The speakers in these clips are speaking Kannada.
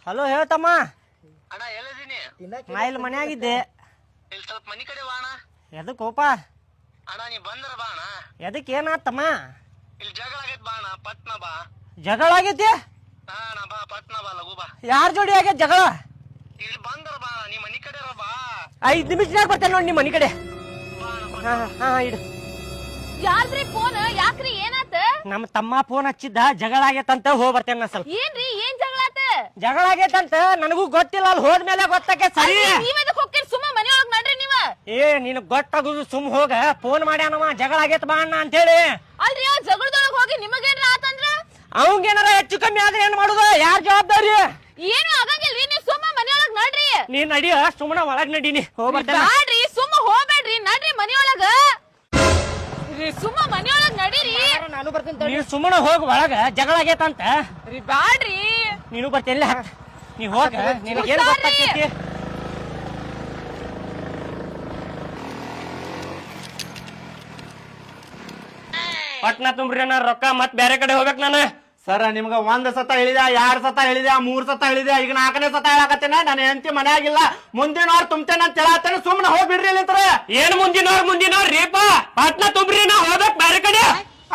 ಹಲೋ ಹೇಳ್ತಮ್ಮ. ಅಣ್ಣ ಎಲ್ಲಿದ್ದೀನಿ? ನಾ ಇಲ್ಲಿ ಮನ್ಯಾಗಿದ್ದೆ. ಇಲ್ಲಿ ಸ್ವಲ್ಪ ಮನಿ ಕಡೆ ಬಾ ಅಣ್ಣ. ಎದಕ್ಕೋಪ? ಅಣ್ಣ ನೀ ಬಂದ್ರ ಬಾ ಅಣ್ಣ. ಎದಕ್ ಏನಾತಮ್ಮ? ಇಲ್ಲಿ ಜಗಳ ಆಗೈತ್ ಬಾ ಅಣ್ಣ, ಪಟ್ನ ಬಾ. ಜಗಳ ಆಗೈತಿ? ಹಾ ಅಣ್ಣ ಬಾ, ಪಟ್ನ ಬಾ, ಲಘು ಬಾ. ಯಾರ ಜೋಡಿ ಆಗೈತಿ ಜಗಳ? ಇಲ್ಲಿ ಬಂದ್ರ ಬಾ ಅಣ್ಣ, ನೀ ಮನಿ ಕಡೆ ಬಾ. 5 ನಿಮಿಷನಾಗ ಬರ್ತೇನೆ ನೋಡಿ ನಿಮ್ಮ ಮನಿ ಕಡೆ. ಬಾ ಅಣ್ಣ, ಹಾ ಹಾ ಇಡು. ಯಾರ್ದ್ರಿ ಫೋನ್? ಯಾಕ್ರಿ ಏನಾತ? ನಮ್ಮ ತಮ್ಮ ಫೋನ್ ಹಚ್ಚಿದ್ದ, ಜಗಳ ಆಗೈತಂತ ಹೋಗ್ ಬರ್ತೇನೆ ನಾ ಸ್ವಲ್ಪ. ಏನ್ರಿ ಏನ್ ಜಗಳಾತ? ಜಗಳ ಆಗೈತಂತ ನನಗೂ ಗೊತ್ತಿಲ್ಲ, ಅಲ್ಲಿ ಹೋದ್ಮೇಲೆ ಗೊತ್ತಾಕೆ ಸರಿ. ನೀವ್ ಎದಕ್ ಹೋಗ್ತೀರಿ? ಸುಮ್ಮ ಮನೆಯೊಳಗ್ ನಡ್ರಿ ನೀವ. ನಿನಗ್ ಗೊತ್ತಾಗುದು ಸುಮ್ ಹೋಗ. ಫೋನ್ ಮಾಡ್ಯಾನವ ಜಗಳ ಆಗೈತ್ ಬಾ ಅಣ್ಣ ಅಂತ ಹೇಳಿ. ಅಲ್ರಿ ಆ ಜಗಳದೊಳಗ್ ಹೋಗಿ ನಿಮಗೇನ್ರ ಆತಂದ್ರ? ಅವಂಗೇನಾರ ಹೆಚ್ಚು ಕಮ್ಮಿ ಆದ್ರೆ ಏನ್ ಮಾಡುದು? ಯಾರ ಜವಾಬ್ದಾರಿ? ಏನು ಆಗಂಗಿಲ್ರಿ, ನೀವ್ ಸುಮ್ಮ ಮನೆಯೊಳಗ್ ನಡ್ರಿ. ನೀ ನಡಿಯ, ಸುಮ್ಮನ ಒಳಗ್ ನಡೀನಿ. ಹೋಗ್ ಬರ್ತೇನೆ. ಬ್ಯಾಡ್ರಿ, ಸುಮ್ಮ ಹೋಗ್ಬೇಡ್ರಿ, ನಡ್ರಿ ಮನೆಯೊಳಗ. ಸುಮ್ಮ ಮನೆಯೊಳಗ್ ನಡೀರಿ. ನಾನು ಬರ್ತೇನೆ. ನೀವ್ ಸುಮ್ಮನ ಹೋಗ್ ಒಳಗ, ಜಗಳ ಆಗೈತಂತ. ಬ್ಯಾಡ್ರಿ, ನೀನು ಬರ್ತಿಲ್ಲ. ನೀ ಹೋಗ, ನಿನಗೇನ್ ಗೊತ್ತಾಗ್ತೈತಿ? ಪಟ್ನ ತುಂಬ್ರಿ ಅಣ್ಣ, ರೊಕ್ಕ ಮತ್ ಬೇರೆ ಕಡೆ ಹೋಗ್ಬೇಕ್ ನಾನು. ಸರ್ ನಿಮ್ಗ 1 ಸತ ಹೇಳಿದೆ, 2 ಸತ ಹೇಳಿದೆ, 3 ಸತ ಹೇಳಿದೆ, ಈಗ 4ನೇ ಸತ ಹೇಳಕತ್ತೇನೆ. ನಾನು ಹೆಂಡತಿ ಮನ್ಯಾಗಿಲ್ಲ, ಮುಂದಿನ ವಾರ ತುಂಬ್ತೇನೆ ಅಂತ ಹೇಳತ್ತೇನೆ. ಸುಮ್ನೆ ಹೋಗಿ ಬಿಡ್ರಿ ಇಲ್ಲಿಂತ್ರ. ಏನ್ ಮುಂದಿನವ್ರ ರೀಪ? ಪಟ್ನ ತುಂಬ್ರಿ, ನಾ ಹೋಗ್ಬೇಕ್ ಬೇರೆ ಕಡೆ.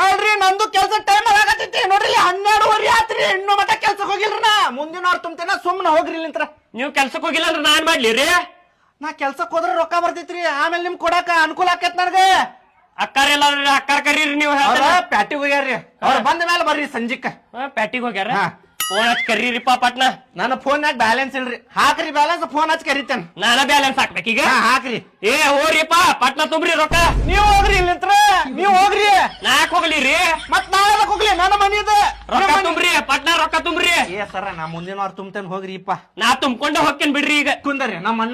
ಅಲ್ರಿ ನಂದು ಕೆಲ್ಸ ಟೈಮ್ ಆಗತ್ತೈತಿ ನೋಡ್ರಿ, 12:30 ಆತ್ರಿ, ಇನ್ನೂ ಮಟ್ಟ ಕೆಲ್ಸಕ್ಕೆ ಹೋಗಿಲ್ರಿ. ನಾ ಮುಂದಿನ ವಾರ ತುಂಬ್ತೇನೆ, ಸುಮ್ನೆ ಹೋಗ್ರಿ ಇಲ್ಲಿಂತ್ರ. ನೀವ್ ಕೆಲ್ಸಕ್ ಹೋಗಿಲ್ಲ ಅಂದ್ರೆ ನಾನ್ ಮಾಡ್ಲಿ ರೀ? ನಾ ಕೆಲ್ಸಕ್ಕೆ ಹೋದ್ರೆ ರೊಕ್ಕ ಬರ್ತೈತ್ರಿ, ಆಮೇಲೆ ನಿಮ್ ಕೊಡಾಕ ಅನುಕೂಲ ಆಕೇತ್ ನನಗೆ. ಅಕ್ಕಾರೆಲ್ಲ ಅಕ್ಕಾರ ಕರೀರಿ ನೀವು. ಅವ್ರ ಪ್ಯಾಟಿಗೆ ಹೋಗ್ಯಾರ್ರಿ, ಅವ್ರ ಬಂದ ಮೇಲೆ ಬರ್ರಿ ಸಂಜಿಕ್ಕ. ಪ್ಯಾಟಿಗೆ ಹೋಗ್ಯಾರ? ಹಾ. ಫೋನ್ ಹಚ್ಚಿ ಕರೀರಿಪ್ಪ ಪಟ್ನ. ನನ್ನ ಫೋನ್ಯಾಗ ಬ್ಯಾಲೆನ್ಸ್ ಇಲ್ರಿ, ಹಾಕ್ರಿ ಬ್ಯಾಲೆನ್ಸ್, ಫೋನ್ ಹಚ್ಚಿ ಕರಿತೇನೆ. ನಾನ ಬ್ಯಾಲೆನ್ಸ್ ಹಾಕ್ಬೇಕೀಗ? ಹಾಕ್ರಿ. ಏ ಹೋರಿಪ್ಪ, ಪಟ್ನ ತುಂಬ್ರಿ ರೊಕ್ಕ. ನೀವ್ ಹೋಗ್ರಿ ಇಲ್ಲಿಂತ್ರ, ನೀವ್ ಹೋಗ್ರಿ. ನಾಕ್ ಹೋಗ್ಲಿ ರೀ? ಮತ್ ನಾಳೆ ಹೋಗ್ಲಿ, ನನ್ನ ಮನಿ ಇದೆ. ರೊಕ್ಕ ತುಂಬ್ರಿ, ಪಟ್ನ ರೊಕ್ಕ ತುಂಬ್ರಿ. ಏ ಸರ, ನಾ ಮುಂದಿನ ವಾರ ತುಂಬ್ತೇನೆ, ಹೋಗ್ರಿ ಇಪ್ಪ. ನಾ ತುಂಬ್ಕೊಂಡೆ ಹೋಗ್ತೇನೆ ಬಿಡ್ರಿ ಈಗ. ಕುಂದರಿ ನಮ್ಮ ಅಣ್ಣ